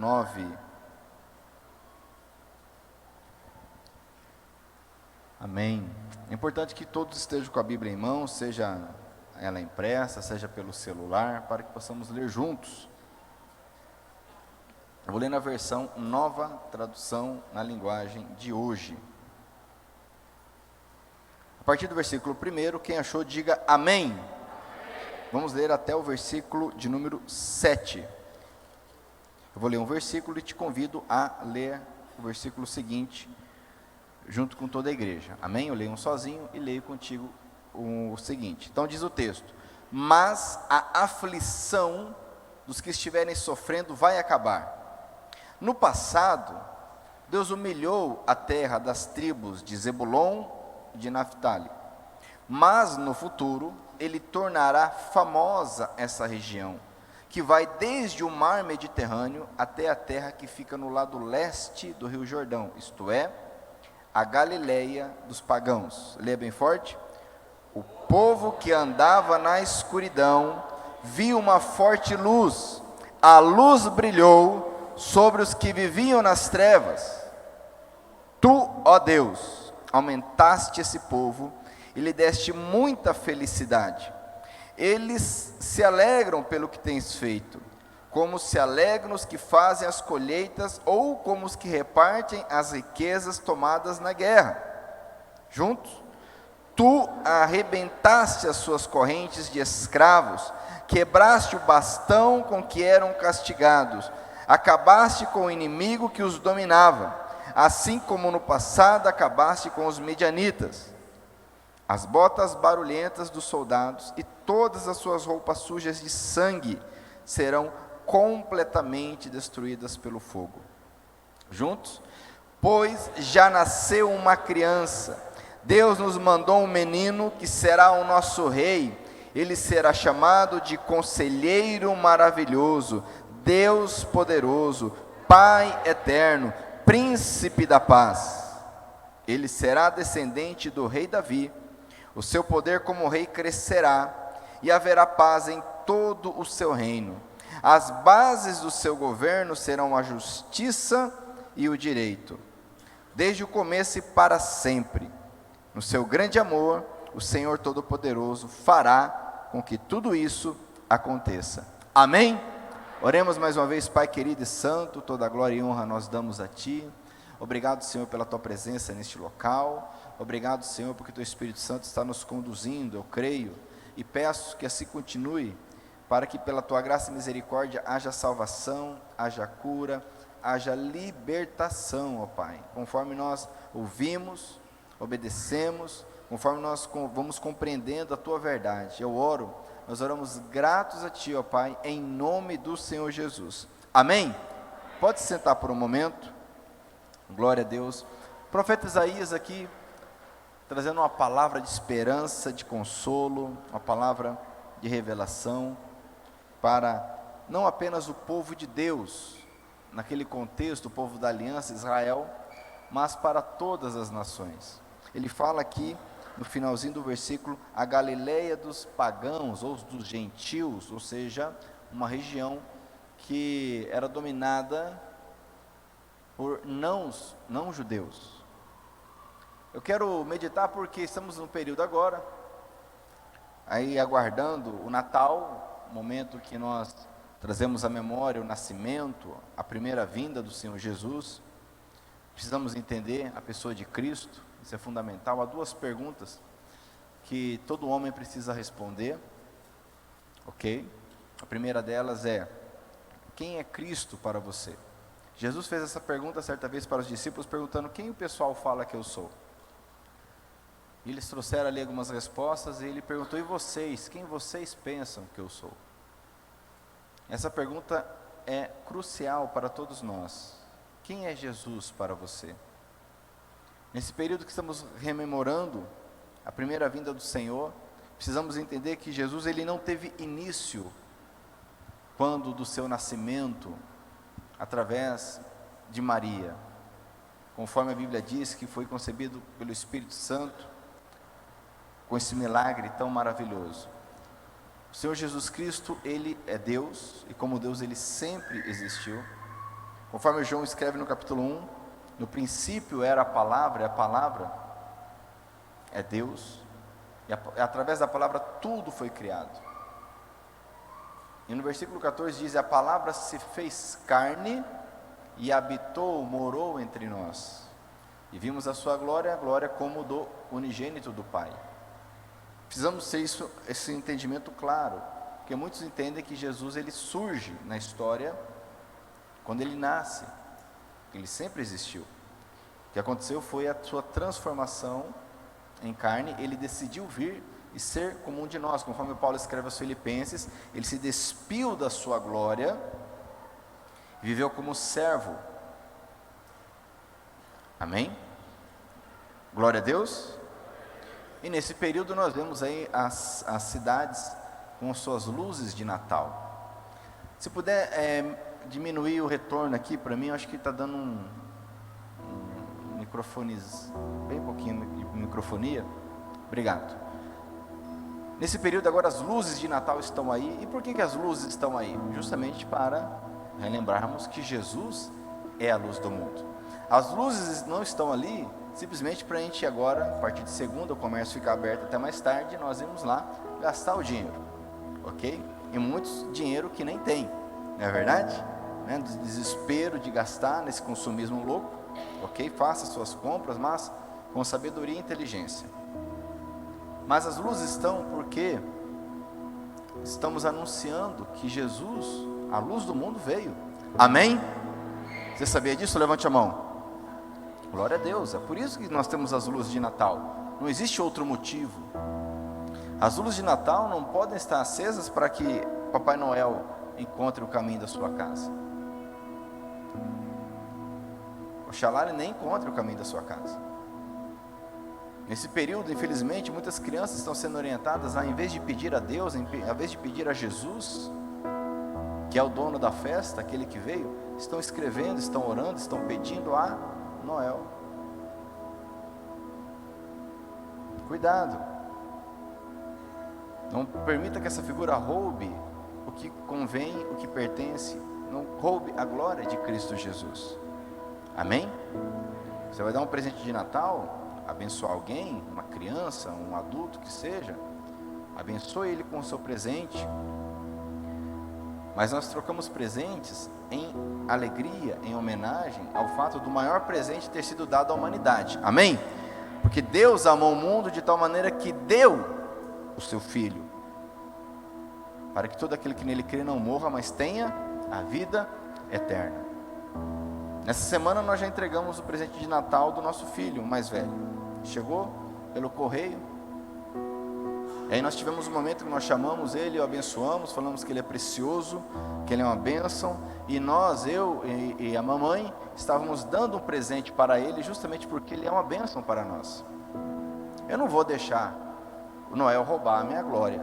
9. Amém. É importante que todos estejam com a Bíblia em mãos, seja ela impressa, seja pelo celular, para que possamos ler juntos. Eu vou ler na versão Nova Tradução na linguagem de hoje. A partir do versículo 1, quem achou, diga amém. Vamos ler até o versículo de número 7. Eu vou ler um versículo e te convido a ler o versículo seguinte, junto com toda a igreja. Amém? Eu leio um sozinho e leio contigo o seguinte. Então diz o texto: mas a aflição dos que estiverem sofrendo vai acabar. No passado, Deus humilhou a terra das tribos de Zebulon e de Naftali, mas no futuro Ele tornará famosa essa região, que vai desde o mar Mediterrâneo até a terra que fica no lado leste do rio Jordão, isto é, a Galileia dos pagãos. Leia bem forte. O povo que andava na escuridão viu uma forte luz, a luz brilhou sobre os que viviam nas trevas. Tu, ó Deus, aumentaste esse povo e lhe deste muita felicidade. Eles se alegram pelo que tens feito, como se alegram os que fazem as colheitas, ou como os que repartem as riquezas tomadas na guerra. Juntos, tu arrebentaste as suas correntes de escravos, quebraste o bastão com que eram castigados, acabaste com o inimigo que os dominava, assim como no passado acabaste com os medianitas. As botas barulhentas dos soldados e todas as suas roupas sujas de sangue serão completamente destruídas pelo fogo. Juntos, pois já nasceu uma criança, Deus nos mandou um menino que será o nosso rei. Ele será chamado de Conselheiro Maravilhoso, Deus Poderoso, Pai Eterno, Príncipe da Paz. Ele será descendente do rei Davi. O seu poder como rei crescerá, e haverá paz em todo o seu reino. As bases do seu governo serão a justiça e o direito, desde o começo e para sempre. No seu grande amor, o Senhor Todo-Poderoso fará com que tudo isso aconteça. Amém? Oremos mais uma vez. Pai querido e santo, toda a glória e honra nós damos a Ti. Obrigado, Senhor, pela Tua presença neste local. Obrigado, Senhor, porque Teu Espírito Santo está nos conduzindo, eu creio, e peço que assim continue, para que pela Tua graça e misericórdia haja salvação, haja cura, haja libertação, ó Pai, conforme nós ouvimos, obedecemos, conforme nós vamos compreendendo a Tua verdade. Eu oro, nós oramos gratos a Ti, ó Pai, em nome do Senhor Jesus. Amém? Pode se sentar por um momento. Glória a Deus. O profeta Isaías aqui, trazendo uma palavra de esperança, de consolo, uma palavra de revelação, para não apenas o povo de Deus, naquele contexto, o povo da aliança, Israel, mas para todas as nações. Ele fala aqui, no finalzinho do versículo, a Galileia dos pagãos, ou dos gentios, ou seja, uma região que era dominada por não judeus. Eu quero meditar porque estamos no período agora, aí aguardando o Natal, momento que nós trazemos à memória o nascimento, a primeira vinda do Senhor Jesus. Precisamos entender a pessoa de Cristo, isso é fundamental. Há duas perguntas que todo homem precisa responder, ok? A primeira delas é: quem é Cristo para você? Jesus fez essa pergunta certa vez para os discípulos, perguntando: quem o pessoal fala que eu sou? E eles trouxeram ali algumas respostas, e ele perguntou: e vocês? Quem vocês pensam que eu sou? Essa pergunta é crucial para todos nós. Quem é Jesus para você? Nesse período que estamos rememorando a primeira vinda do Senhor, precisamos entender que Jesus, ele não teve início quando do seu nascimento, através de Maria, conforme a Bíblia diz que foi concebido pelo Espírito Santo, com esse milagre tão maravilhoso. O Senhor Jesus Cristo, ele é Deus, e como Deus ele sempre existiu, Conforme João escreve no capítulo 1, no princípio era a palavra, e a palavra é Deus, e através da palavra tudo foi criado. E no versículo 14 diz: a palavra se fez carne e habitou, morou entre nós. E vimos a sua glória, a glória como do unigênito do Pai. Precisamos ter esse entendimento claro, porque muitos entendem que Jesus ele surge na história quando ele nasce. Ele sempre existiu. O que aconteceu foi a sua transformação em carne. Ele decidiu vir e ser como um de nós, conforme Paulo escreve aos Filipenses. Ele se despiu da sua glória, viveu como servo. Amém? Glória a Deus. E nesse período nós vemos aí as cidades com suas luzes de Natal. Se puder diminuir o retorno aqui para mim, eu acho que está dando um microfone, bem pouquinho de microfonia. Obrigado. Nesse período agora as luzes de Natal estão aí. E por que as luzes estão aí? Justamente para relembrarmos que Jesus é a luz do mundo. As luzes não estão ali simplesmente para a gente agora, a partir de segunda, o comércio ficar aberto até mais tarde, nós vamos lá gastar o dinheiro, ok? E muitos dinheiro que nem tem, não é verdade? Né? Desespero de gastar nesse consumismo louco, ok? Faça suas compras, mas com sabedoria e inteligência. Mas as luzes estão porque estamos anunciando que Jesus, a luz do mundo, veio. Amém? Você sabia disso? Levante a mão. Glória a Deus, é por isso que nós temos as luzes de Natal. Não existe outro motivo. As luzes de Natal não podem estar acesas para que Papai Noel encontre o caminho da sua casa. Oxalá ele nem encontre o caminho da sua casa. Nesse período, infelizmente, muitas crianças estão sendo orientadas a, em vez de pedir a Deus, em vez de pedir a Jesus, que é o dono da festa, aquele que veio, estão escrevendo, estão orando, estão pedindo a Noel. Cuidado. Não permita que essa figura roube o que convém, o que pertence. Não roube a glória de Cristo Jesus. Amém? Você vai dar um presente de Natal, abençoar alguém, uma criança, um adulto que seja, abençoe ele com o seu presente. Mas nós trocamos presentes em alegria, em homenagem ao fato do maior presente ter sido dado à humanidade. Amém? Porque Deus amou o mundo de tal maneira que deu o seu Filho, para que todo aquele que nele crê não morra, mas tenha a vida eterna. Nessa semana nós já entregamos o presente de Natal do nosso filho, o mais velho. Chegou pelo correio. E aí nós tivemos um momento que nós chamamos ele, o abençoamos, falamos que ele é precioso, que ele é uma bênção. E nós, eu e a mamãe, estávamos dando um presente para ele, justamente porque ele é uma bênção para nós. Eu não vou deixar o Noel roubar a minha glória.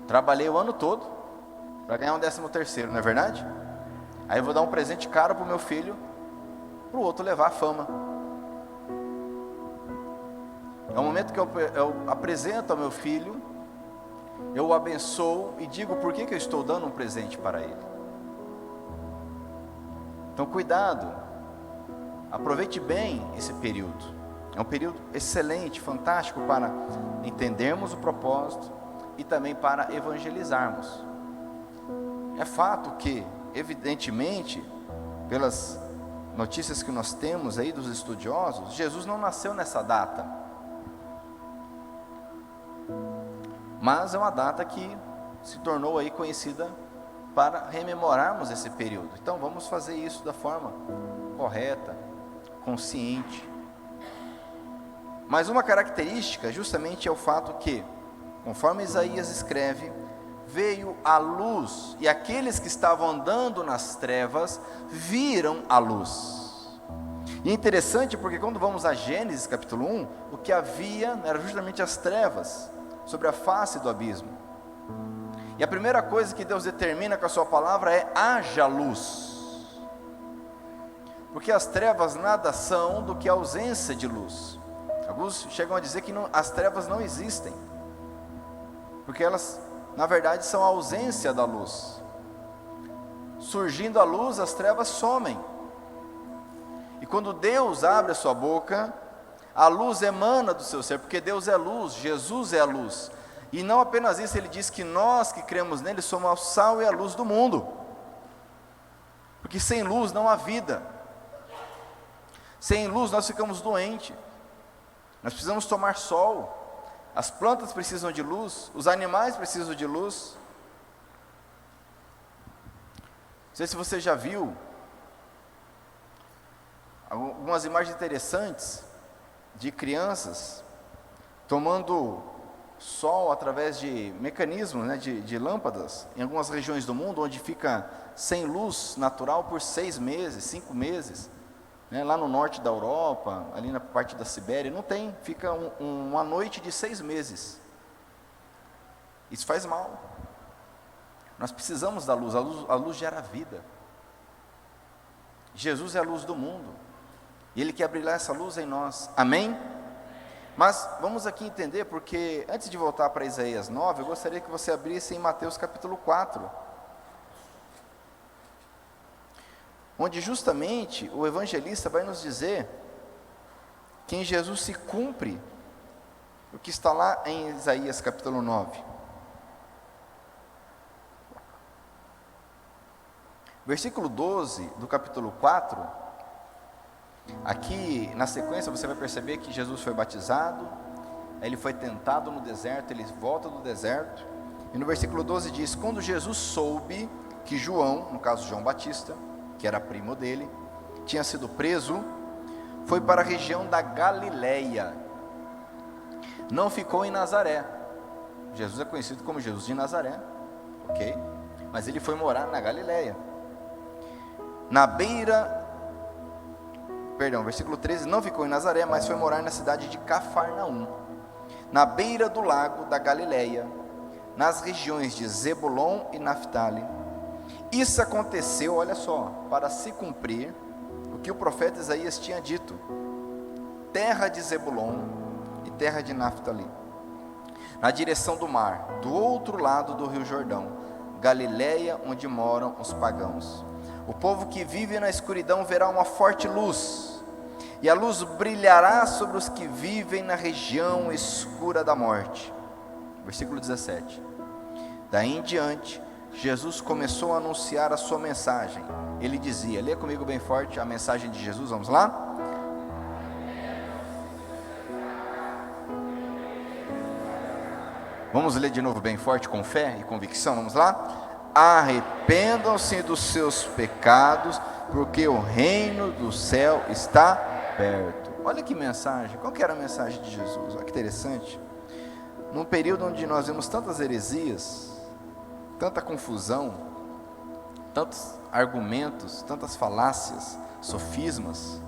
Trabalhei o ano todo para ganhar um 13º, não é verdade? Aí eu vou dar um presente caro para o meu filho, para o outro levar a fama. É o momento que eu apresento ao meu filho, eu o abençoo e digo por que eu estou dando um presente para ele. Então cuidado, aproveite bem esse período. É um período excelente, fantástico para entendermos o propósito e também para evangelizarmos. É fato que, evidentemente, pelas notícias que nós temos aí dos estudiosos, Jesus não nasceu nessa data. Mas é uma data que se tornou aí conhecida para rememorarmos esse período. Então vamos fazer isso da forma correta, consciente. Mas uma característica justamente é o fato que, conforme Isaías escreve, veio a luz, e aqueles que estavam andando nas trevas viram a luz. E é interessante porque quando vamos a Gênesis capítulo 1, o que havia era justamente as trevas sobre a face do abismo. E a primeira coisa que Deus determina com a sua palavra é: haja luz. Porque as trevas nada são do que a ausência de luz. Alguns chegam a dizer que as trevas não existem, porque elas, na verdade, são a ausência da luz. surgindo a luz, as trevas somem. E quando Deus abre a sua boca, a luz emana do seu ser, porque Deus é luz, Jesus é a luz. E não apenas isso, ele diz que nós que cremos nele somos o sal e a luz do mundo. Porque sem luz não há vida. Sem luz nós ficamos doentes. Nós precisamos tomar sol. As plantas precisam de luz, os animais precisam de luz. Não sei se você já viu algumas imagens interessantes de crianças tomando sol através de mecanismos, né, de lâmpadas, em algumas regiões do mundo, onde fica sem luz natural por 6 meses, 5 meses. Né, lá no norte da Europa, ali na parte da Sibéria, não tem, fica uma noite de 6 meses. Isso faz mal. Nós precisamos da luz, a luz gera vida. Jesus é a luz do mundo, e Ele quer brilhar essa luz em nós, amém? Mas vamos aqui entender, porque antes de voltar para Isaías 9, eu gostaria que você abrisse em Mateus capítulo 4, onde justamente o evangelista vai nos dizer que em Jesus se cumpre o que está lá em Isaías capítulo 9. Versículo 12 do capítulo 4, aqui na sequência você vai perceber que Jesus foi batizado, ele foi tentado no deserto, ele volta do deserto, e no versículo 12 diz: quando Jesus soube que João, no caso João Batista, que era primo dele, tinha sido preso, foi para a região da Galileia, não ficou em Nazaré. Jesus é conhecido como Jesus de Nazaré, ok? Mas ele foi morar na Galileia, versículo 13, não ficou em Nazaré, mas foi morar na cidade de Cafarnaum, na beira do lago da Galileia, nas regiões de Zebulon e Naftali. Isso aconteceu, olha só, para se cumprir o que o profeta Isaías tinha dito: terra de Zebulon e terra de Naftali, na direção do mar, do outro lado do rio Jordão, Galileia, onde moram os pagãos. O povo que vive na escuridão verá uma forte luz, e a luz brilhará sobre os que vivem na região escura da morte. Versículo 17. Daí em diante, Jesus começou a anunciar a sua mensagem. Ele dizia, lê comigo bem forte a mensagem de Jesus, vamos lá? Vamos ler de novo bem forte, com fé e convicção, vamos lá? Arrependam-se dos seus pecados, porque o reino do céu está perto. Olha que mensagem, qual que era a mensagem de Jesus? Olha que interessante. Num período onde nós vemos tantas heresias, tanta confusão, tantos argumentos, tantas falácias, sofismas,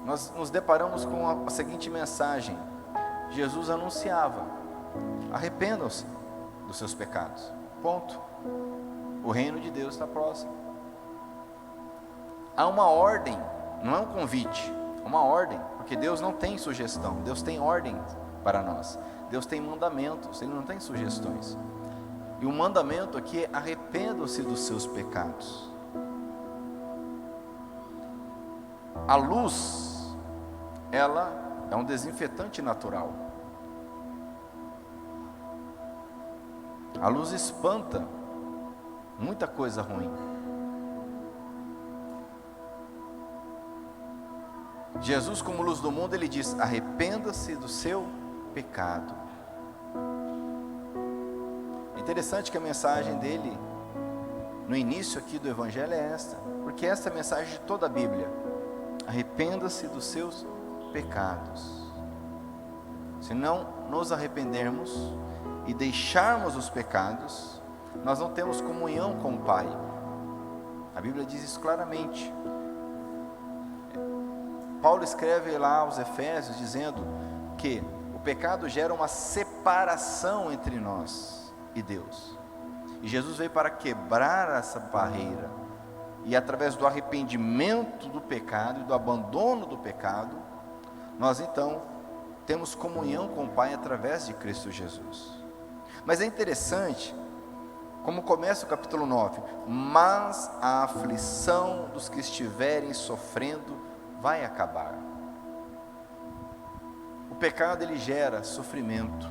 nós nos deparamos com a seguinte mensagem. Jesus anunciava: arrependam-se dos seus pecados, ponto. O reino de Deus está próximo. Há uma ordem, não é um convite, é uma ordem, porque Deus não tem sugestão, Deus tem ordem para nós, Deus tem mandamentos, Ele não tem sugestões. E o mandamento aqui é: arrependam-se dos seus pecados. A luz, ela é um desinfetante natural. A luz espanta muita coisa ruim. Jesus, como luz do mundo, ele diz: arrependa-se do seu pecado. É interessante que a mensagem dele, no início aqui do Evangelho, é esta, porque esta é a mensagem de toda a Bíblia: arrependa-se dos seus pecados. Se não nos arrependermos e deixarmos os pecados, nós não temos comunhão com o Pai. A Bíblia diz isso claramente. Paulo escreve lá aos Efésios dizendo que o pecado gera uma separação entre nós e Deus. E Jesus veio para quebrar essa barreira. E através do arrependimento do pecado e do abandono do pecado, nós então temos comunhão com o Pai através de Cristo Jesus. Mas é interessante Como começa o capítulo 9: mas a aflição dos que estiverem sofrendo vai acabar. O pecado, ele gera sofrimento,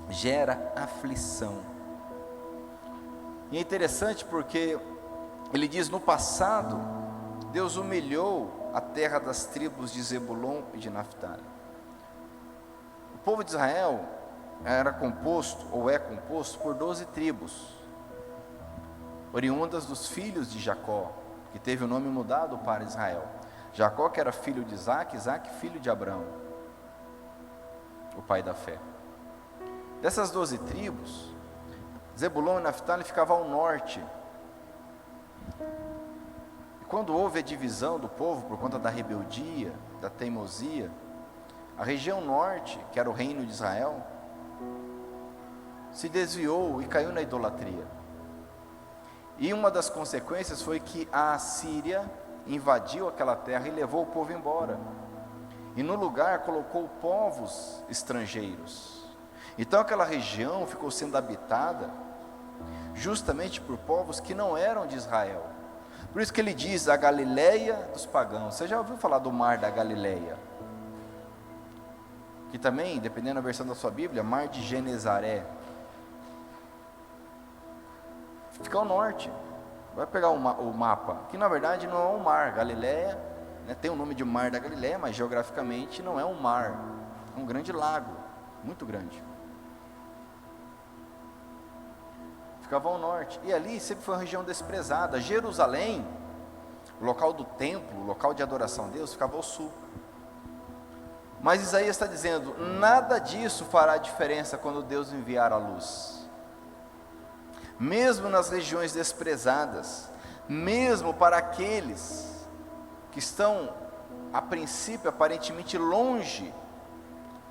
gera aflição. E é interessante porque ele diz: no passado, Deus humilhou a terra das tribos de Zebulon e de Naftali. O povo de Israel era composto, ou é composto, por 12 tribos, oriundas dos filhos de Jacó, que teve o nome mudado para Israel. Jacó, que era filho de Isaac, Isaac filho de Abraão, o pai da fé. Dessas 12 tribos, Zebulon e Naftali ficavam ao norte. E quando houve a divisão do povo por conta da rebeldia, da teimosia, a região norte, que era o reino de Israel, se desviou e caiu na idolatria. E uma das consequências foi que a Assíria invadiu aquela terra e levou o povo embora. E no lugar colocou povos estrangeiros. Então aquela região ficou sendo habitada justamente por povos que não eram de Israel. Por isso que ele diz a Galileia dos pagãos. Você já ouviu falar do mar da Galileia? Que também, dependendo da versão da sua Bíblia, mar de Genezaré. Fica ao norte. Vai pegar o mapa, que na verdade não é um mar. Galileia, né, tem o nome de mar da Galileia, mas geograficamente não é um mar, é um grande lago, muito grande. Ficava ao norte, e ali sempre foi uma região desprezada. Jerusalém, o local do templo, o local de adoração a Deus, ficava ao sul. Mas Isaías está dizendo: nada disso fará diferença quando Deus enviar a luz. Mesmo nas regiões desprezadas, mesmo para aqueles que estão, a princípio, aparentemente longe,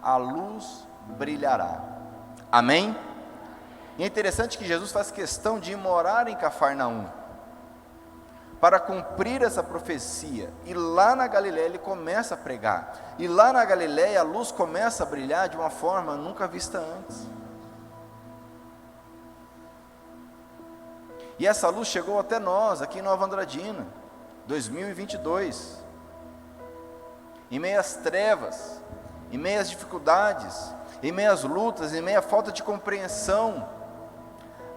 a luz brilhará. Amém? E é interessante que Jesus faz questão de ir morar em Cafarnaum, para cumprir essa profecia. E lá na Galileia ele começa a pregar. E lá na Galileia a luz começa a brilhar de uma forma nunca vista antes. E essa luz chegou até nós, aqui em Nova Andradina, 2022. Em meio às trevas, em meio às dificuldades, em meio às lutas, em meio à falta de compreensão,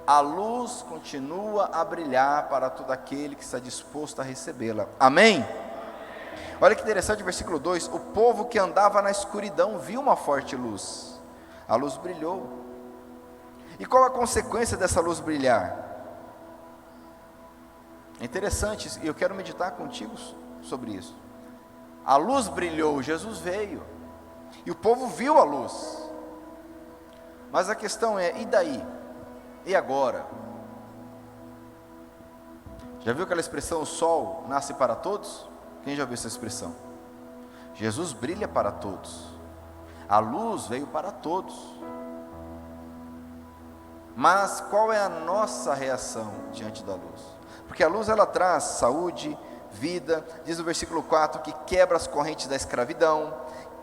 a luz continua a brilhar para todo aquele que está disposto a recebê-la. Amém? Olha que interessante o versículo 2: o povo que andava na escuridão viu uma forte luz. A luz brilhou. E qual a consequência dessa luz brilhar? É interessante, e eu quero meditar contigo sobre isso. A luz brilhou, Jesus veio, e o povo viu a luz. Mas a questão é: e daí? E agora? Já viu aquela expressão, o sol nasce para todos? Quem já viu essa expressão? Jesus brilha para todos, a luz veio para todos. Mas qual é a nossa reação diante da luz? Porque a luz, ela traz saúde, vida. Diz o versículo 4 que quebra as correntes da escravidão,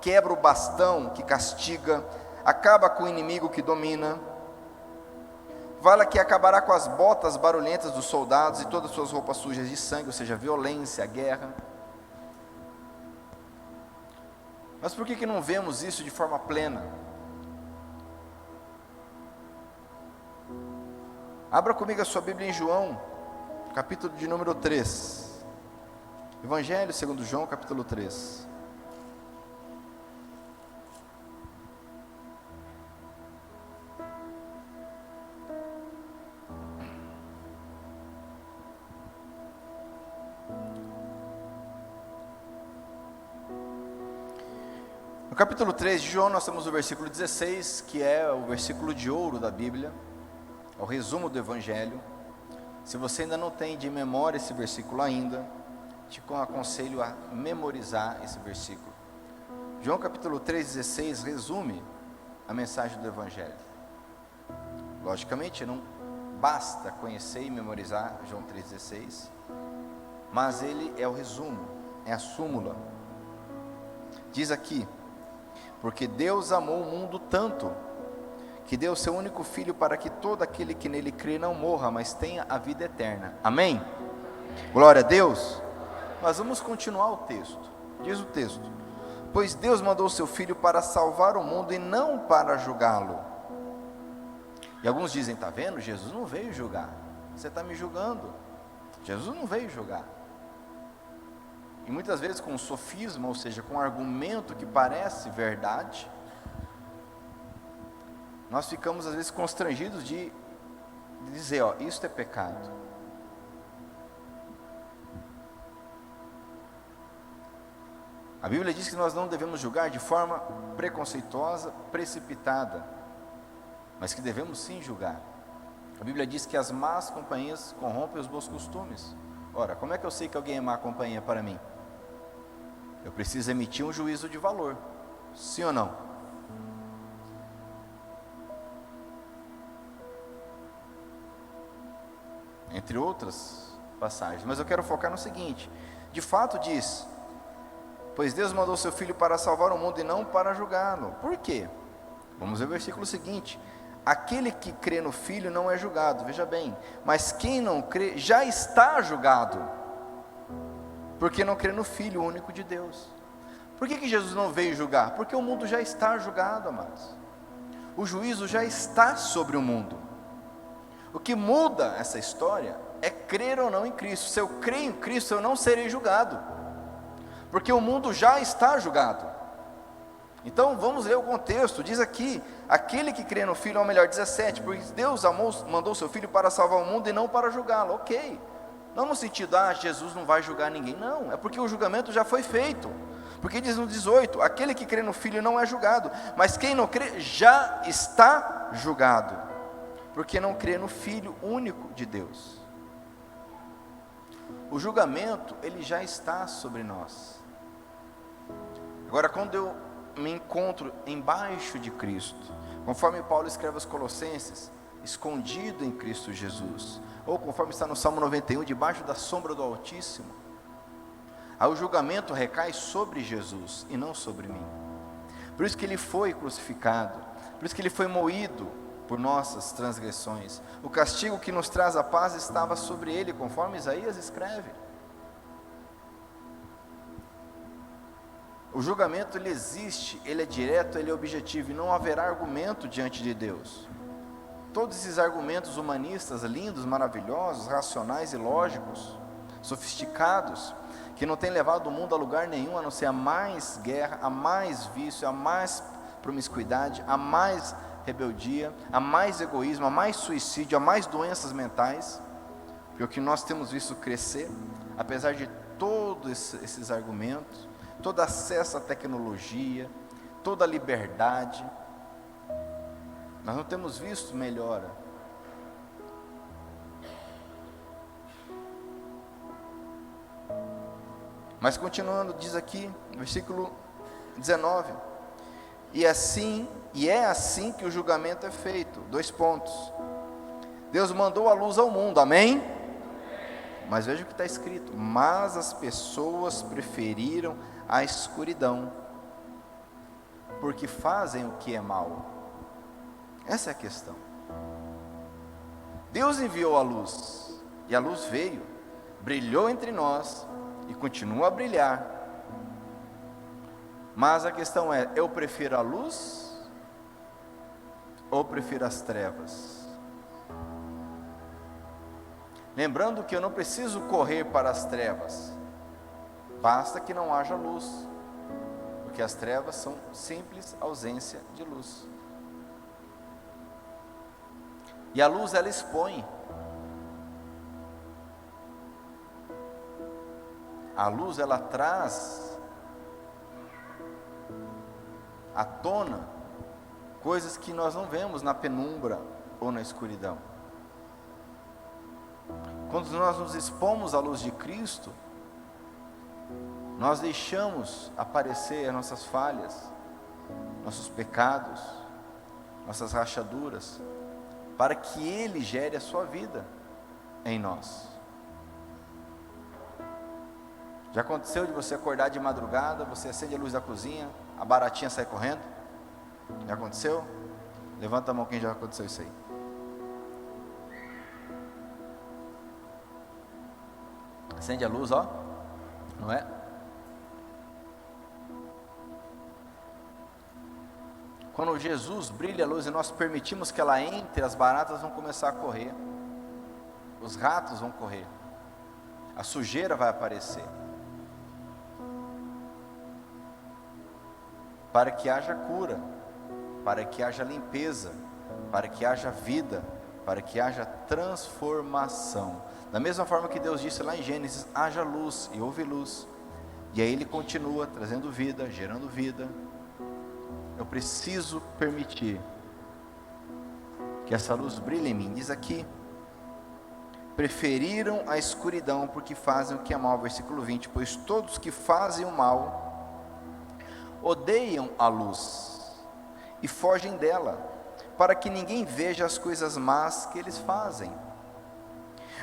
quebra o bastão que castiga, acaba com o inimigo que domina. Fala que acabará com as botas barulhentas dos soldados e todas as suas roupas sujas de sangue, ou seja, violência, guerra. Mas por que não vemos isso de forma plena? Abra comigo a sua Bíblia em João, capítulo de número 3. Evangelho segundo João, capítulo 3. No capítulo 3 de João, nós temos o versículo 16, que é o versículo de ouro da Bíblia, é o resumo do Evangelho. Se você ainda não tem de memória esse versículo ainda, te aconselho a memorizar esse versículo. João capítulo 3,16 resume a mensagem do Evangelho. Logicamente, não basta conhecer e memorizar João 3,16, mas ele é o resumo, é a súmula. Diz aqui: porque Deus amou o mundo tanto, que deu o seu único Filho para que todo aquele que nele crê não morra, mas tenha a vida eterna. Amém? Glória a Deus. Mas vamos continuar o texto. Diz o texto: pois Deus mandou o seu Filho para salvar o mundo e não para julgá-lo. E alguns dizem, está vendo? Jesus não veio julgar. Você está me julgando. Jesus não veio julgar. E muitas vezes com um sofisma, ou seja, com um argumento que parece verdade, nós ficamos às vezes constrangidos de dizer, isto é pecado. A Bíblia diz que nós não devemos julgar de forma preconceituosa, precipitada, mas que devemos sim julgar. A Bíblia diz que as más companhias corrompem os bons costumes. Ora, como é que eu sei que alguém é má companhia para mim? Eu preciso emitir um juízo de valor, sim ou não? Entre outras passagens, mas eu quero focar no seguinte: de fato diz, pois Deus mandou seu Filho para salvar o mundo e não para julgá-lo. Por quê? Vamos ver o versículo seguinte: aquele que crê no Filho não é julgado, veja bem, mas quem não crê já está julgado, porque não crê no Filho único de Deus. Por que Jesus não veio julgar? Porque o mundo já está julgado, amados. O juízo já está sobre o mundo. O que muda essa história é crer ou não em Cristo. Se eu creio em Cristo, eu não serei julgado, porque o mundo já está julgado. Então vamos ler o contexto. Diz aqui, aquele que crê no Filho, ou melhor, 17, porque Deus mandou seu Filho para salvar o mundo e não para julgá-lo. Ok, não no sentido, Jesus não vai julgar ninguém, não, é porque o julgamento já foi feito. Porque diz no 18, aquele que crê no Filho não é julgado, mas quem não crê já está julgado, porque não crê no Filho único de Deus. O julgamento, ele já está sobre nós. Agora, quando eu me encontro embaixo de Cristo, conforme Paulo escreve aos Colossenses, escondido em Cristo Jesus, ou conforme está no Salmo 91, debaixo da sombra do Altíssimo, aí o julgamento recai sobre Jesus e não sobre mim. Por isso que ele foi crucificado, por isso que ele foi moído por nossas transgressões. O castigo que nos traz a paz estava sobre ele, conforme Isaías escreve. O julgamento, ele existe, ele é direto, ele é objetivo, e não haverá argumento diante de Deus. Todos esses argumentos humanistas, lindos, maravilhosos, racionais e lógicos, sofisticados, que não têm levado o mundo a lugar nenhum, a não ser a mais guerra, a mais vício, a mais promiscuidade, a mais rebeldia, a mais egoísmo, a mais suicídio, a mais doenças mentais. Porque o que nós temos visto crescer, apesar de todos esses argumentos, todo acesso à tecnologia, toda a liberdade, nós não temos visto melhora. Mas continuando, diz aqui, versículo 19, e é assim que o julgamento é feito. 2 pontos. Deus mandou a luz ao mundo, amém? Mas veja o que está escrito: mas as pessoas preferiram a escuridão, porque fazem o que é mal. Essa é a questão. Deus enviou a luz, e a luz veio, brilhou entre nós, e continua a brilhar. Mas a questão é, eu prefiro a luz, ou prefiro as trevas? Lembrando que eu não preciso correr para as trevas, basta que não haja luz, porque as trevas são simples ausência de luz. E a luz, ela expõe. A luz, ela traz à tona coisas que nós não vemos na penumbra ou na escuridão. Quando nós nos expomos à luz de Cristo, nós deixamos aparecer nossas falhas, nossos pecados, nossas rachaduras, para que Ele gere a sua vida em nós. Já aconteceu de você acordar de madrugada, você acende a luz da cozinha, a baratinha sai correndo? Já aconteceu? Levanta a mão quem já aconteceu isso aí. Acende a luz, ó. Não é? Quando Jesus brilha a luz e nós permitimos que ela entre, as baratas vão começar a correr. Os ratos vão correr. A sujeira vai aparecer. Para que haja cura, para que haja limpeza, para que haja vida, para que haja transformação. Da mesma forma que Deus disse lá em Gênesis, haja luz, e houve luz. E aí Ele continua trazendo vida, gerando vida. Eu preciso permitir que essa luz brilhe em mim. Diz aqui, preferiram a escuridão porque fazem o que é mal. Versículo 20, pois todos que fazem o mal odeiam a luz e fogem dela, para que ninguém veja as coisas más que eles fazem.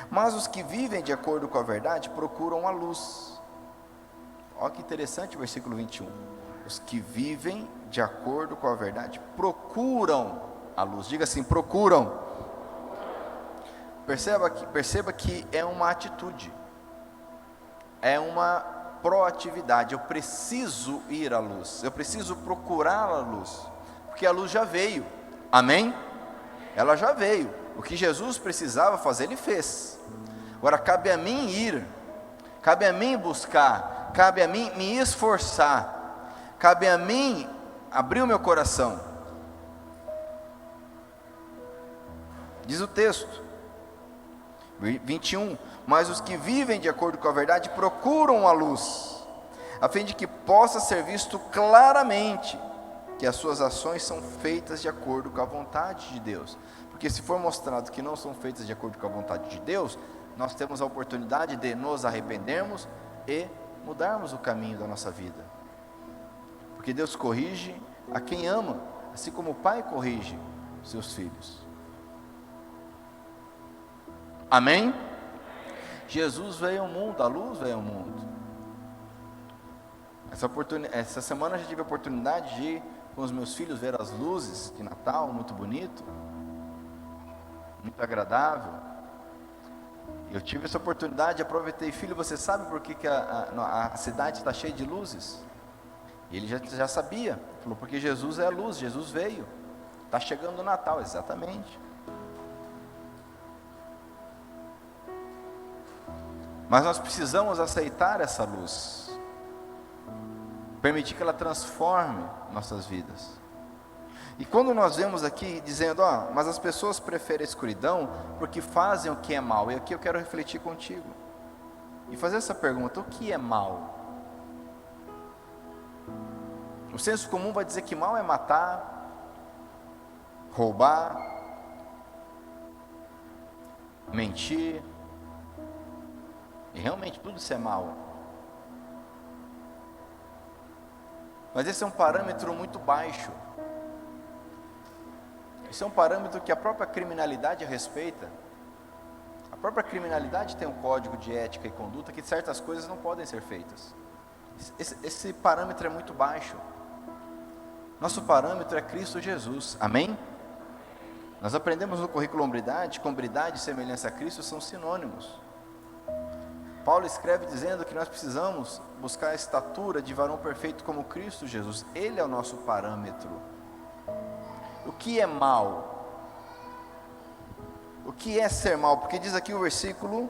Mas os que vivem de acordo com a verdade procuram a luz. Olha que interessante o versículo 21. Os que vivem de acordo com a verdade procuram a luz. Diga assim, procuram. Perceba que é uma atitude, é uma proatividade. Eu preciso ir à luz, eu preciso procurar a luz, porque a luz já veio, amém? Ela já veio, o que Jesus precisava fazer, Ele fez. Agora cabe a mim ir, cabe a mim buscar, cabe a mim me esforçar, cabe a mim abrir o meu coração. Diz o texto 21, mas os que vivem de acordo com a verdade procuram a luz, a fim de que possa ser visto claramente que as suas ações são feitas de acordo com a vontade de Deus. Porque se for mostrado que não são feitas de acordo com a vontade de Deus, nós temos a oportunidade de nos arrependermos e mudarmos o caminho da nossa vida. Porque Deus corrige a quem ama, assim como o Pai corrige seus filhos. Amém? Jesus veio ao mundo, a luz veio ao mundo. Essa semana eu já tive a oportunidade de ir com os meus filhos ver as luzes de Natal, muito bonito, muito agradável. Eu tive essa oportunidade, aproveitei. Filho, você sabe por que a cidade está cheia de luzes? E ele já sabia, falou, porque Jesus é a luz, Jesus veio, está chegando o Natal, exatamente. Mas nós precisamos aceitar essa luz, permitir que ela transforme nossas vidas. E quando nós vemos aqui dizendo, mas as pessoas preferem a escuridão porque fazem o que é mal, e aqui eu quero refletir contigo e fazer essa pergunta: o que é mal? O senso comum vai dizer que mal é matar, roubar, mentir. E realmente tudo isso é mal. Mas esse é um parâmetro muito baixo. Esse é um parâmetro que a própria criminalidade respeita. A própria criminalidade tem um código de ética e conduta que certas coisas não podem ser feitas. Esse parâmetro é muito baixo. Nosso parâmetro é Cristo Jesus. Amém? Nós aprendemos no currículo hombridade que hombridade e semelhança a Cristo são sinônimos. Paulo escreve dizendo que nós precisamos buscar a estatura de varão perfeito como Cristo Jesus. Ele é o nosso parâmetro. O que é mal? O que é ser mal? Porque diz aqui o versículo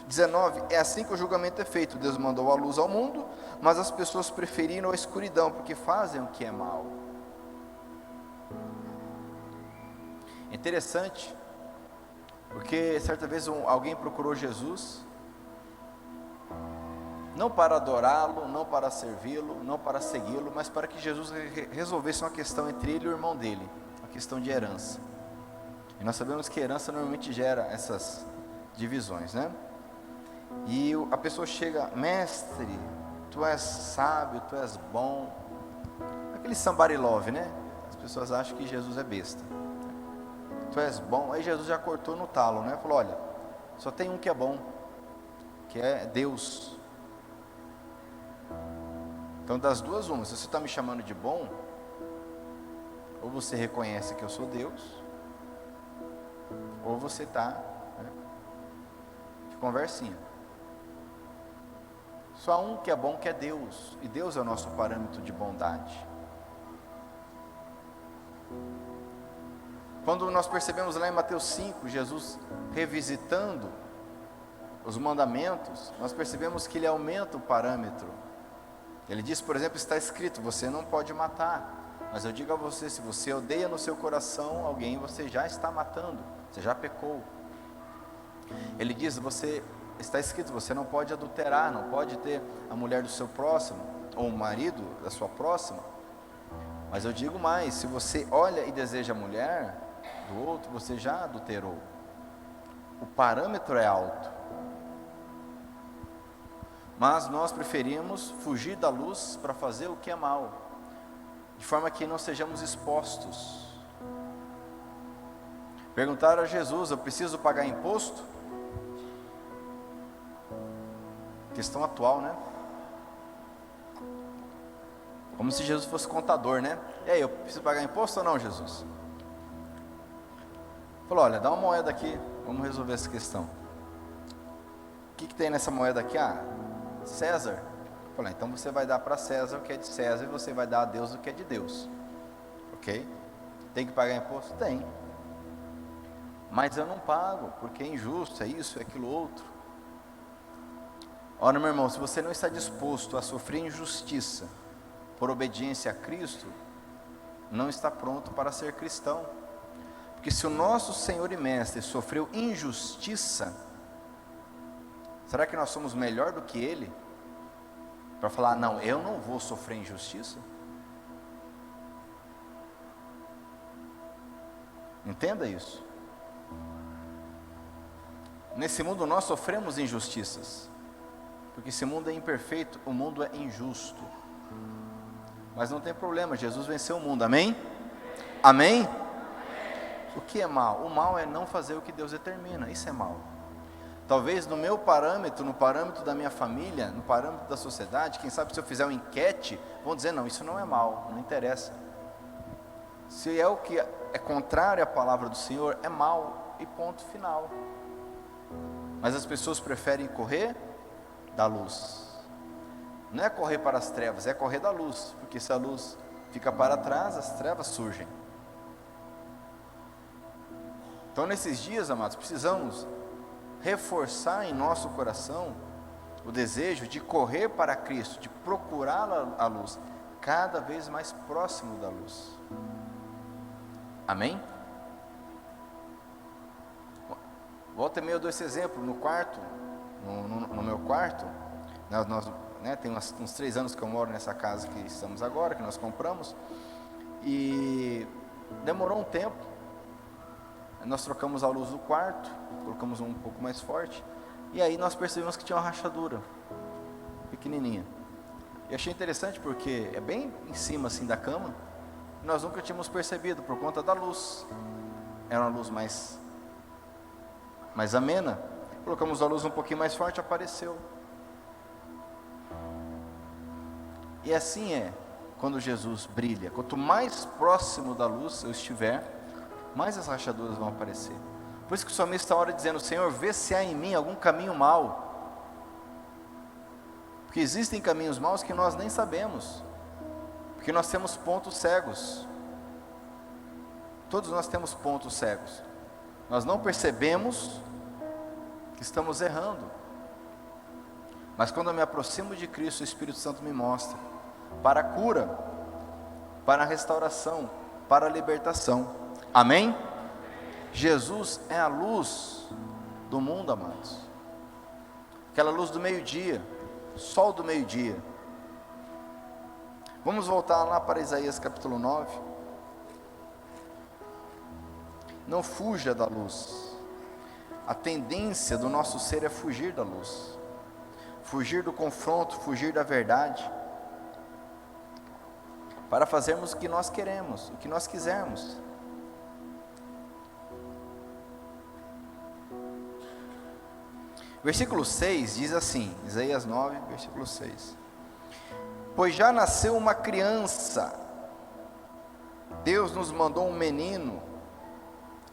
19, é assim que o julgamento é feito. Deus mandou a luz ao mundo, mas as pessoas preferiram a escuridão, porque fazem o que é mal. É interessante, porque certa vez alguém procurou Jesus, não para adorá-lo, não para servi-lo, não para segui-lo, mas para que Jesus resolvesse uma questão entre ele e o irmão dele, a questão de herança. E nós sabemos que herança normalmente gera essas divisões, né? E a pessoa chega: mestre, tu és sábio, tu és bom. Aquele somebody love, né? As pessoas acham que Jesus é besta. Tu és bom. Aí Jesus já cortou no talo, né? Falou: olha, só tem um que é bom, que é Deus. Então das duas uma, se você está me chamando de bom, Ou você reconhece que eu sou Deus, ou você está, né, de conversinha. Só há um que é bom, que é Deus, e Deus é o nosso parâmetro de bondade. Quando nós percebemos lá em Mateus 5, Jesus revisitando os mandamentos, nós percebemos que ele aumenta o parâmetro. Ele diz, por exemplo, está escrito, você não pode matar. Mas eu digo a você, se você odeia no seu coração alguém, você já está matando, você já pecou. Ele diz, está escrito, você não pode adulterar, não pode ter a mulher do seu próximo, ou o marido da sua próxima. Mas eu digo mais, se você olha e deseja a mulher do outro, você já adulterou. O parâmetro é alto. Mas nós preferimos fugir da luz para fazer o que é mal, de forma que não sejamos expostos. Perguntaram a Jesus, eu preciso pagar imposto? Questão atual, né? Como se Jesus fosse contador, né? E aí, eu preciso pagar imposto ou não, Jesus? Falou, olha, dá uma moeda aqui, vamos resolver essa questão. O que tem nessa moeda aqui? César. Falei, então você vai dar para César o que é de César e você vai dar a Deus o que é de Deus. Ok? Tem que pagar imposto? Tem. Mas eu não pago, porque é injusto, é isso, é aquilo outro. Ora, meu irmão, se você não está disposto a sofrer injustiça por obediência a Cristo, não está pronto para ser cristão. Porque se o nosso Senhor e Mestre sofreu injustiça, será que nós somos melhor do que Ele? Para falar, não, eu não vou sofrer injustiça? Entenda isso. Nesse mundo nós sofremos injustiças, porque esse mundo é imperfeito, o mundo é injusto. Mas não tem problema, Jesus venceu o mundo, amém? Amém? O que é mal? O mal é não fazer o que Deus determina, isso é mal. Talvez no meu parâmetro, no parâmetro da minha família, no parâmetro da sociedade, quem sabe se eu fizer uma enquete, vão dizer, não, isso não é mal, não interessa. Se é o que é contrário à palavra do Senhor, é mal, e ponto final. Mas as pessoas preferem correr da luz. Não é correr para as trevas, é correr da luz, porque se a luz fica para trás, as trevas surgem. Então nesses dias, amados, precisamos reforçar em nosso coração o desejo de correr para Cristo, de procurar a luz, cada vez mais próximo da luz. Amém? Volta e meia eu dou esse exemplo, no quarto, no meu quarto, tem uns 3 anos que eu moro nessa casa que estamos agora, que nós compramos, e demorou um tempo, nós trocamos a luz do quarto, colocamos um pouco mais forte, e aí nós percebemos que tinha uma rachadura, pequenininha, e achei interessante porque é bem em cima assim da cama, e nós nunca tínhamos percebido, por conta da luz, era uma luz mais amena, colocamos a luz um pouquinho mais forte, apareceu. E assim é quando Jesus brilha, quanto mais próximo da luz eu estiver, mais as rachaduras vão aparecer. Por isso que o salmista ora dizendo, Senhor, vê se há em mim algum caminho mau, porque existem caminhos maus que nós nem sabemos, porque nós temos pontos cegos, todos nós temos pontos cegos, nós não percebemos que estamos errando, mas quando eu me aproximo de Cristo, o Espírito Santo me mostra, para a cura, para a restauração, para a libertação, amém? Jesus é a luz do mundo, amados, aquela luz do meio-dia, sol do meio-dia. Vamos voltar lá para Isaías capítulo 9, não fuja da luz, a tendência do nosso ser é fugir da luz, fugir do confronto, fugir da verdade, para fazermos o que nós queremos, o que nós quisermos. Versículo 6 diz assim, Isaías 9, versículo 6. Pois já nasceu uma criança, Deus nos mandou um menino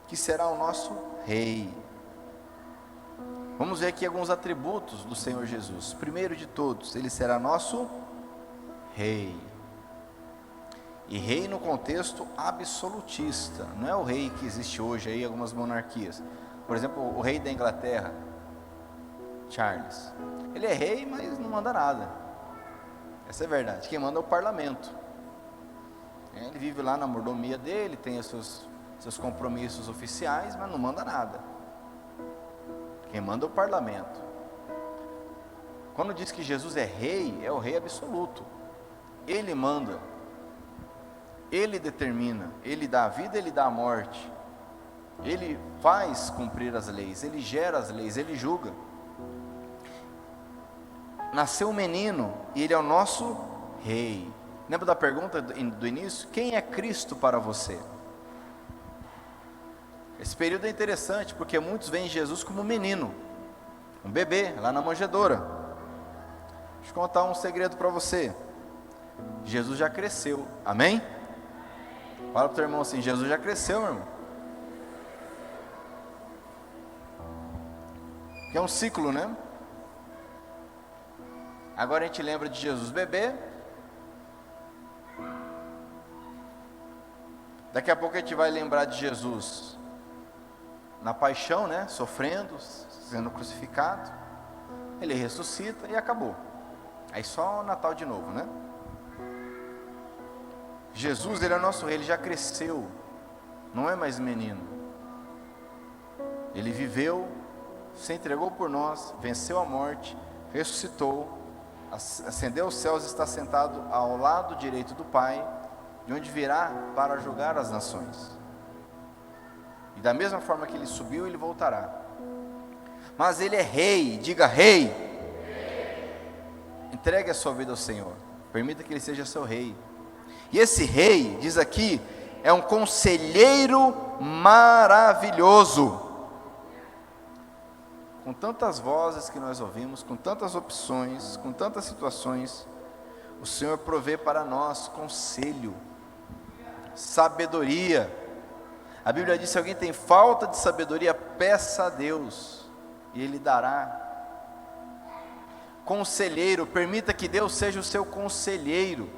que será o nosso rei. Vamos ver aqui alguns atributos do Senhor Jesus. Primeiro de todos, ele será nosso rei. E rei no contexto absolutista, não é o rei que existe hoje aí em algumas monarquias. Por exemplo, o rei da Inglaterra, Charles. Ele é rei, mas não manda nada. Essa é a verdade. Quem manda é o parlamento. Ele vive lá na mordomia dele, tem os seus compromissos oficiais, mas não manda nada. Quem manda é o parlamento. Quando diz que Jesus é o rei absoluto. Ele manda. Ele determina. Ele dá a vida, ele dá a morte. Ele faz cumprir as leis. Ele gera as leis, ele julga. Nasceu um menino e ele é o nosso rei. Lembra da pergunta do início? Quem é Cristo para você? Esse período é interessante porque muitos veem Jesus como um menino, um bebê, lá na manjedoura. Deixa eu contar um segredo para você. Jesus já cresceu, amém? Fala para o teu irmão assim, Jesus já cresceu, meu irmão. Que é um ciclo, né? Agora a gente lembra de Jesus bebê. Daqui a pouco a gente vai lembrar de Jesus na paixão, né? Sofrendo, sendo crucificado. Ele ressuscita e acabou. Aí só o Natal de novo, né? Jesus, ele é nosso rei, ele já cresceu. Não é mais menino. Ele viveu, se entregou por nós, venceu a morte, ressuscitou, ascendeu aos céus e está sentado ao lado direito do Pai, de onde virá para julgar as nações. E da mesma forma que ele subiu, ele voltará. Mas ele é rei, diga rei. Entregue a sua vida ao Senhor, permita que ele seja seu rei. E esse rei, diz aqui, é um conselheiro maravilhoso. Com tantas vozes que nós ouvimos, com tantas opções, com tantas situações, o Senhor provê para nós conselho, sabedoria. A Bíblia diz: se alguém tem falta de sabedoria, peça a Deus, e Ele dará. Conselheiro, permita que Deus seja o seu conselheiro.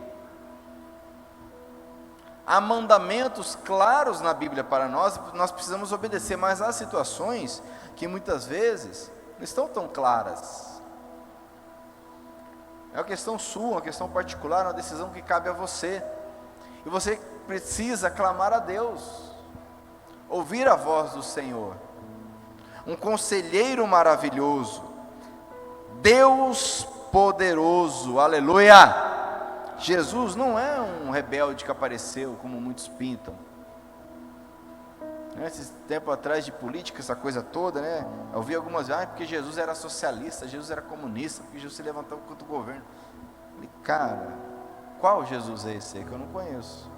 Há mandamentos claros na Bíblia para nós, nós precisamos obedecer, mas há situações que muitas vezes não estão tão claras. É uma questão sua, uma questão particular, uma decisão que cabe a você. E você precisa clamar a Deus, ouvir a voz do Senhor. Um conselheiro maravilhoso, Deus poderoso, aleluia. Jesus não é um rebelde que apareceu, como muitos pintam. Esse tempo atrás de política, essa coisa toda, né? Eu vi algumas vezes, porque Jesus era socialista, Jesus era comunista, porque Jesus se levantou contra o governo. Eu falei, cara, qual Jesus é esse aí que eu não conheço?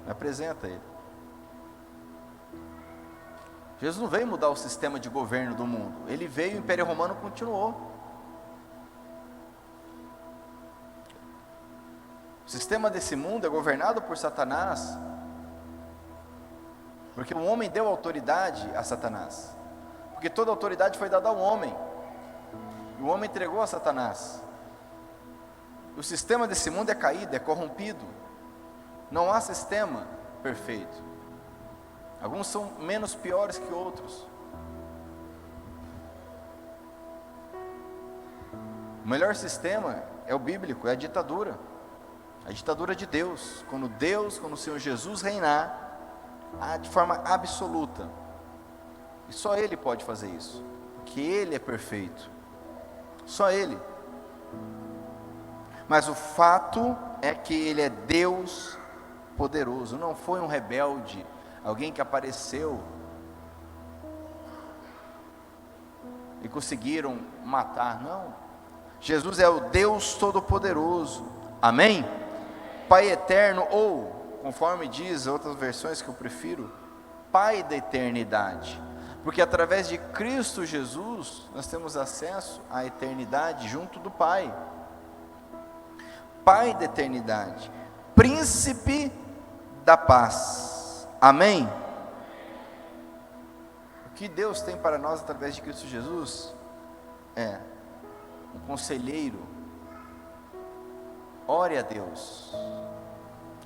Me apresenta ele. Jesus não veio mudar o sistema de governo do mundo. Ele veio, o Império Romano continuou. O sistema desse mundo é governado por Satanás, porque o homem deu autoridade a Satanás, porque toda autoridade foi dada ao homem, e o homem entregou a Satanás. O sistema desse mundo é caído, é corrompido, não há sistema perfeito. Alguns são menos piores que outros. O melhor sistema é o bíblico, é a ditadura de Deus, quando o Senhor Jesus reinar de forma absoluta, e só Ele pode fazer isso, porque Ele é perfeito, só Ele. Mas o fato é que Ele é Deus poderoso, não foi um rebelde, alguém que apareceu e conseguiram matar, não. Jesus é o Deus Todo-Poderoso, amém? Pai eterno, ou, conforme diz outras versões que eu prefiro, Pai da eternidade, porque através de Cristo Jesus, nós temos acesso à eternidade junto do Pai. Pai da eternidade, príncipe da paz. Amém? O que Deus tem para nós através de Cristo Jesus é um conselheiro. Ore a Deus,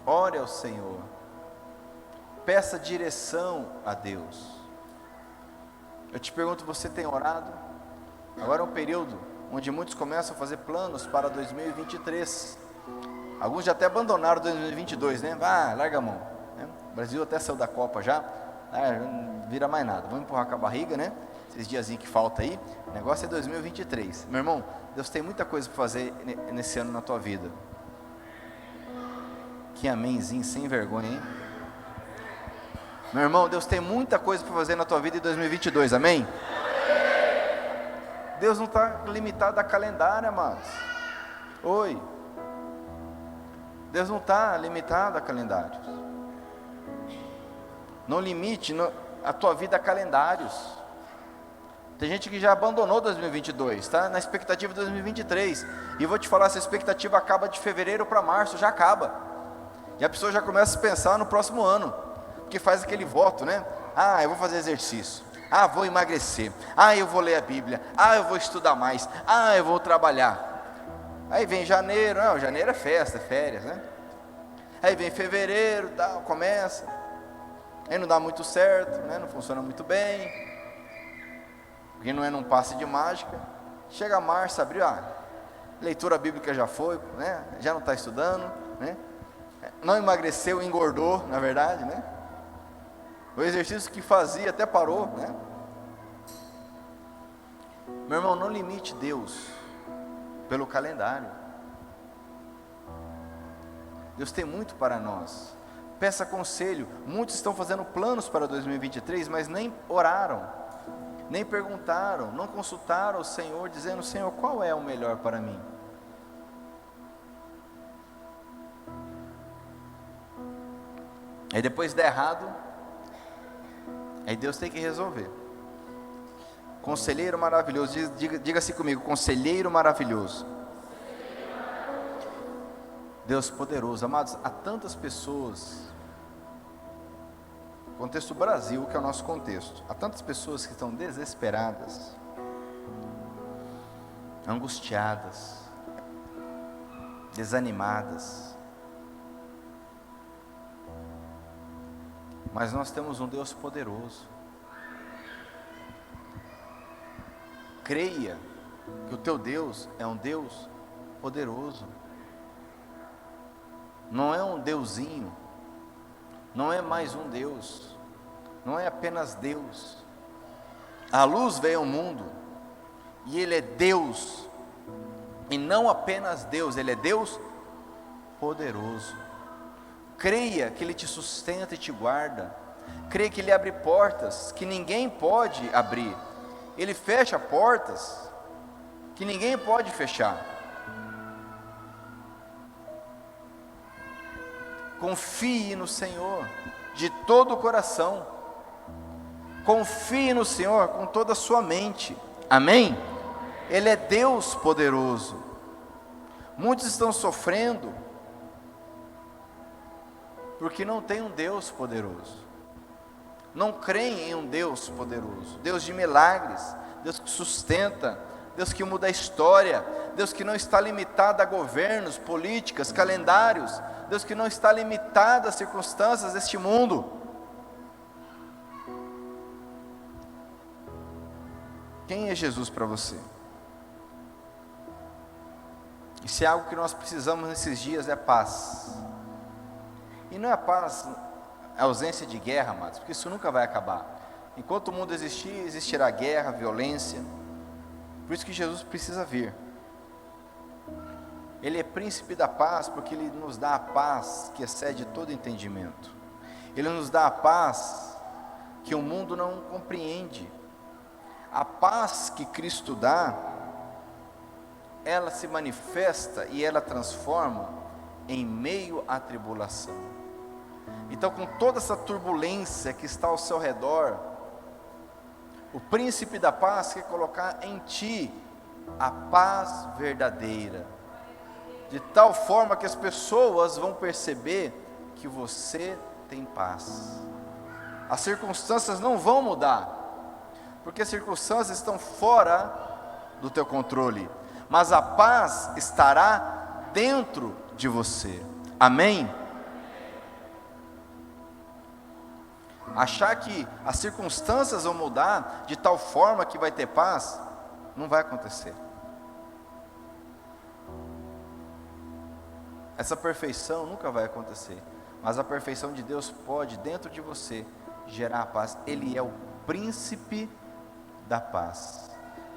ore ao Senhor, peça direção a Deus. Eu te pergunto, você tem orado? Agora é um período onde muitos começam a fazer planos para 2023. Alguns já até abandonaram 2022, né? Larga a mão, né? O Brasil até saiu da Copa já, não vira mais nada, vamos empurrar com a barriga, né? Esses diazinhos que falta aí, o negócio é 2023. Meu irmão, Deus tem muita coisa para fazer nesse ano na tua vida. Que amenzinho sem vergonha, hein? Meu irmão, Deus tem muita coisa para fazer na tua vida em 2022, amém? Deus não está limitado a calendário, amados. Oi. Deus não está limitado a calendários. Não limite a tua vida a calendários. Tem gente que já abandonou 2022, está na expectativa de 2023. E vou te falar, essa expectativa acaba de fevereiro para março, já acaba. E a pessoa já começa a pensar no próximo ano. Porque faz aquele voto, né? Eu vou fazer exercício. Vou emagrecer. Eu vou ler a Bíblia. Eu vou estudar mais. Eu vou trabalhar. Aí vem janeiro. Janeiro é festa, é férias, né? Aí vem fevereiro, começa. Aí não dá muito certo, né? Não funciona muito bem. Porque não é num passe de mágica. Chega março, abril, leitura bíblica já foi, né? Já não está estudando, né? Não emagreceu, engordou, na verdade, né? O exercício que fazia até parou, né? Meu irmão, não limite Deus pelo calendário. Deus tem muito para nós. Peça conselho. Muitos estão fazendo planos para 2023, mas nem oraram, nem perguntaram, não consultaram o Senhor, dizendo: Senhor, qual é o melhor para mim? Aí depois der errado, aí Deus tem que resolver. Conselheiro maravilhoso, diga assim comigo: conselheiro maravilhoso. Deus poderoso. Amados, há tantas pessoas, contexto Brasil, que é o nosso contexto, há tantas pessoas que estão desesperadas, angustiadas, desanimadas. Mas nós temos um Deus poderoso. Creia que o teu Deus é um Deus poderoso. Não é um deusinho, não é mais um Deus, não é apenas Deus. A luz veio ao mundo e Ele é Deus, e não apenas Deus, Ele é Deus poderoso. Creia que Ele te sustenta e te guarda. Creia que Ele abre portas que ninguém pode abrir. Ele fecha portas que ninguém pode fechar. Confie no Senhor de todo o coração. Confie no Senhor com toda a sua mente. Amém? Ele é Deus poderoso. Muitos estão sofrendo porque não tem um Deus poderoso. Não creem em um Deus poderoso, Deus de milagres, Deus que sustenta, Deus que muda a história, Deus que não está limitado a governos, políticas, calendários, Deus que não está limitado às circunstâncias deste mundo. Quem é Jesus para você? E se é algo que nós precisamos nesses dias é paz. E não é paz, a ausência de guerra, amados, porque isso nunca vai acabar. Enquanto o mundo existir, existirá guerra, violência. Por isso que Jesus precisa vir. Ele é príncipe da paz, porque Ele nos dá a paz que excede todo entendimento. Ele nos dá a paz que o mundo não compreende. A paz que Cristo dá, ela se manifesta e ela transforma em meio à tribulação. Então, com toda essa turbulência que está ao seu redor, o príncipe da paz quer colocar em ti a paz verdadeira, de tal forma que as pessoas vão perceber que você tem paz. As circunstâncias não vão mudar, porque as circunstâncias estão fora do teu controle, mas a paz estará dentro de você. Amém? Achar que as circunstâncias vão mudar de tal forma que vai ter paz, não vai acontecer. Essa perfeição nunca vai acontecer, mas a perfeição de Deus pode, dentro de você, gerar a paz. Ele é o príncipe da paz,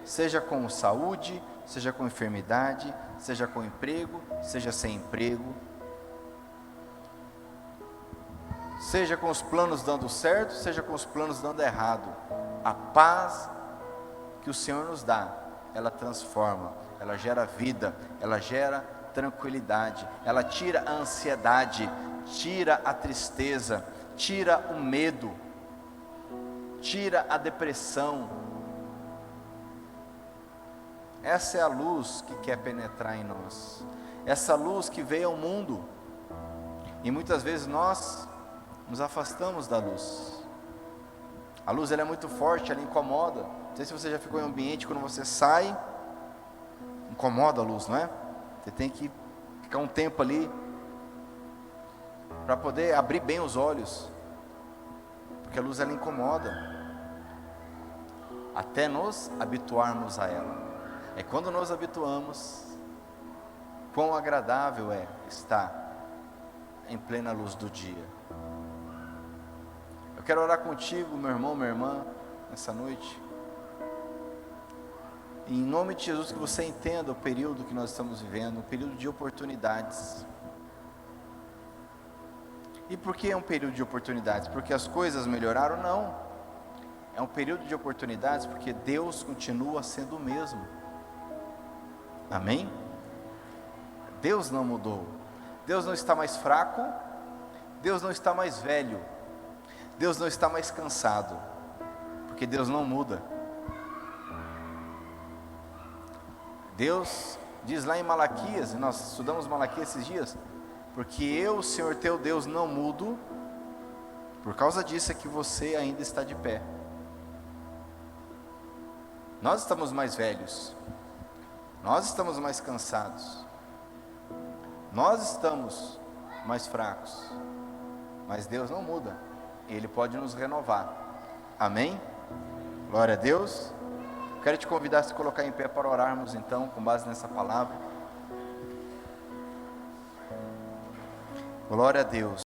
seja com saúde, seja com enfermidade, seja com emprego, seja sem emprego, seja com os planos dando certo, seja com os planos dando errado. A paz que o Senhor nos dá, ela transforma, ela gera vida, ela gera tranquilidade, ela tira a ansiedade, tira a tristeza, tira o medo, tira a depressão. Essa é a luz que quer penetrar em nós, essa luz que veio ao mundo, e muitas vezes nós nos afastamos da luz. A luz, ela é muito forte, ela incomoda. Não sei se você já ficou em um ambiente, quando você sai, incomoda a luz, não é? Você tem que ficar um tempo ali, para poder abrir bem os olhos, porque a luz, ela incomoda, até nos habituarmos a ela. É quando nos habituamos, quão agradável é estar em plena luz do dia. Eu quero orar contigo, meu irmão, minha irmã, nessa noite. Em nome de Jesus, que você entenda o período que nós estamos vivendo, um período de oportunidades. E por que é um período de oportunidades? Porque as coisas melhoraram? Não. É um período de oportunidades porque Deus continua sendo o mesmo. Amém? Deus não mudou. Deus não está mais fraco. Deus não está mais velho. Deus não está mais cansado, porque Deus não muda. Deus diz lá em Malaquias, e nós estudamos Malaquias esses dias, porque eu, Senhor teu Deus, não mudo. Por causa disso é que você ainda está de pé. Nós estamos mais velhos, nós estamos mais cansados, nós estamos mais fracos, mas Deus não muda. Ele pode nos renovar. Amém? Glória a Deus. Quero te convidar a se colocar em pé para orarmos então, com base nessa palavra. Glória a Deus.